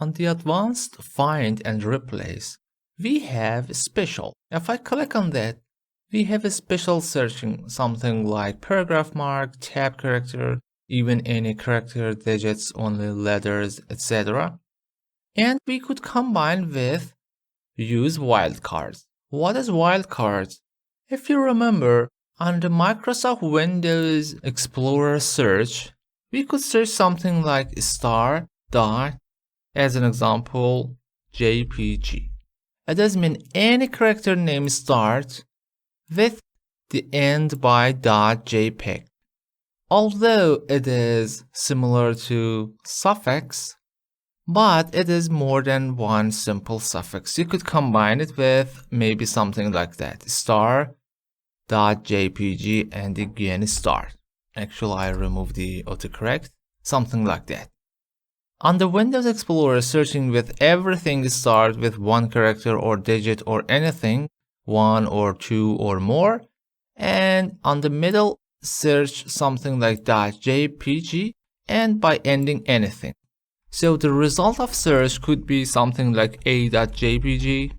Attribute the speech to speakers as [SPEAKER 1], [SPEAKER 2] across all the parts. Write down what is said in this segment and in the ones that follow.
[SPEAKER 1] On the advanced find and replace, we have special. If I click on that, we have a special searching, something like paragraph mark, tab character, even any character, digits, only letters, etc. And we could combine with use wildcards. What is wildcards? If you remember, on the Microsoft Windows Explorer search, we could search something like star dot, as an example, JPG. It does mean any character name starts with the end by .jpg. Although it is similar to suffix, but it is more than one simple suffix. You could combine it with maybe something like that, star.jpg and again star. Actually, I removed the autocorrect, something like that. On the Windows Explorer, searching with everything starts with one character or digit or anything, one or two or more, and on the middle, search something like .jpg and by ending anything. So the result of search could be something like a.jpg,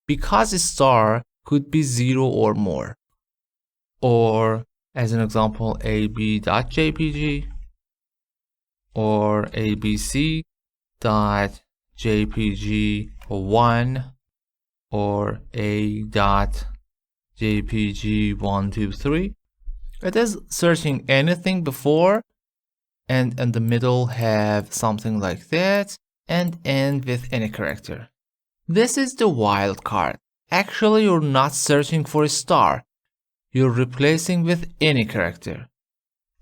[SPEAKER 1] because star could be 0 or more, or as an example ab.jpg or abc.jpg1 or a.jpg123. It is searching anything before and in the middle have something like that and end with any character. This is the wildcard. Actually, you're not searching for a star. You're replacing with any character.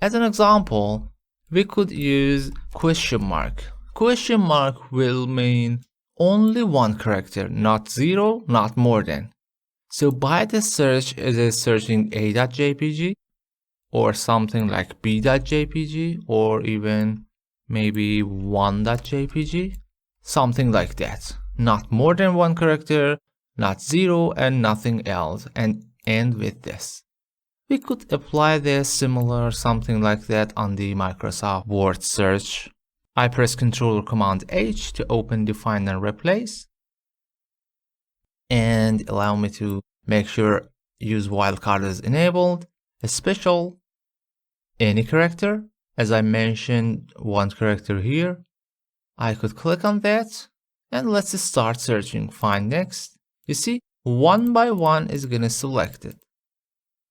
[SPEAKER 1] As an example, we could use question mark. Question mark will mean only one character, not 0, not more than. So by the search, it is searching a.jpg or something like b.jpg or even maybe 1.jpg, something like that. Not more than one character, not 0 and nothing else, and end with this. We could apply this similar something like that on the Microsoft Word search. I press Ctrl or Command H to open the find and replace, and allow me to make sure use wildcard is enabled. A special, any character, as I mentioned one character here. I could click on that and let's start searching. Find next. You see, one by one is gonna select it.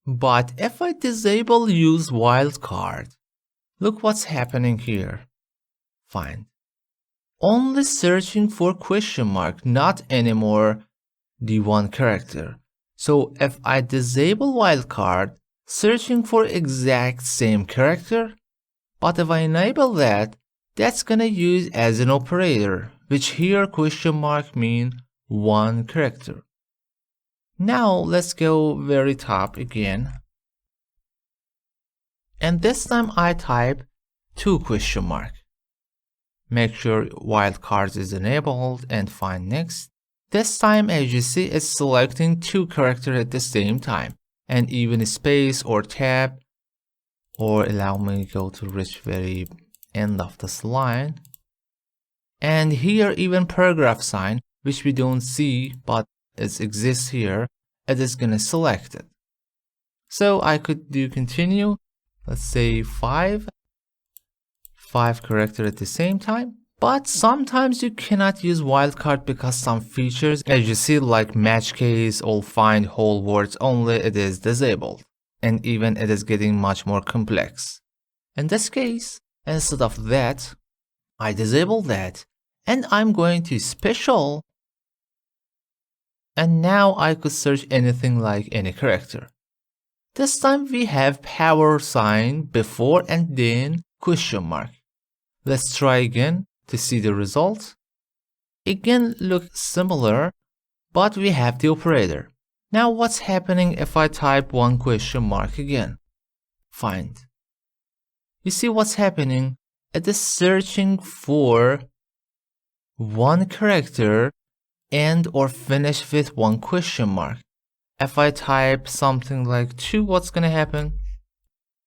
[SPEAKER 1] But if I disable use wildcard, look what's happening here. Find. Only searching for question mark, not anymore the one character. So if I disable wildcard, searching for exact same character, but if I enable that, that's gonna use as an operator, which here question mark mean one character. Now let's go very top again. And this time I type 2 question mark. Make sure wildcards is enabled and find next. This time, as you see, it's selecting 2 characters at the same time, and even space or tab, or allow me to go to reach very end of this line. And here even paragraph sign, which we don't see, but it exists here, it is gonna select it. So I could do continue, let's say 5 characters at the same time. But sometimes you cannot use wildcard because some features, as you see, like match case or find whole words only, it is disabled. And even it is getting much more complex. In this case, instead of that, I disable that and I'm going to special. And now I could search anything like any character. This time we have power sign before and then question mark. Let's try again to see the result. Again look similar, but we have the operator. Now what's happening if I type one question mark again? Find. You see what's happening? It is searching for one character and or finish with one question mark. If I type something like 2, what's gonna happen?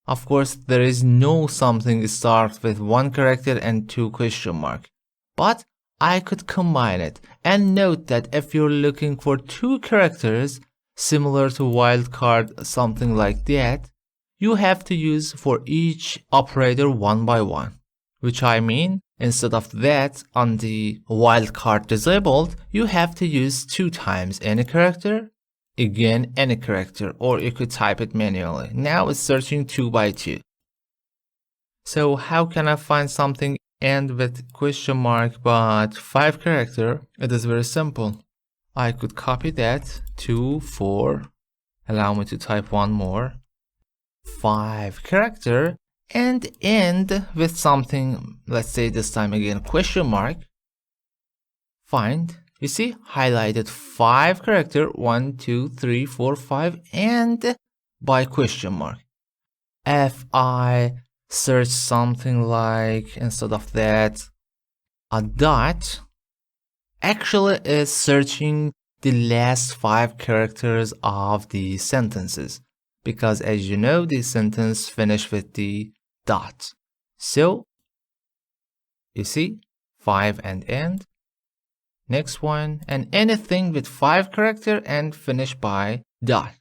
[SPEAKER 1] Of course, there is no something starts with one character and 2 question mark. But I could combine it. And note that if you're looking for two characters similar to wildcard, something like that, you have to use for each operator one by one. Which I mean, instead of that, on the wildcard disabled, you have to use 2 times any character, again any character, or you could type it manually. Now it's searching 2 by 2. So how can I find something end with question mark but 5 character? It is very simple. I could copy that, 2, 4, allow me to type one more, 5 character, and end with something, let's say this time again question mark. Find, you see, highlighted 5 character, 1, 2, 3, 4, 5, and by question mark. If I search something like, instead of that, a dot, actually is searching the last 5 characters of the sentences, because as you know, the sentence finished with the dot. So you see 5 and end, next one, and anything with 5 character and finish by dot.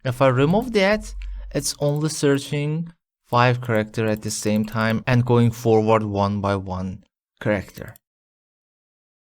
[SPEAKER 1] If I remove that, it's only searching 5 character at the same time and going forward one by one character.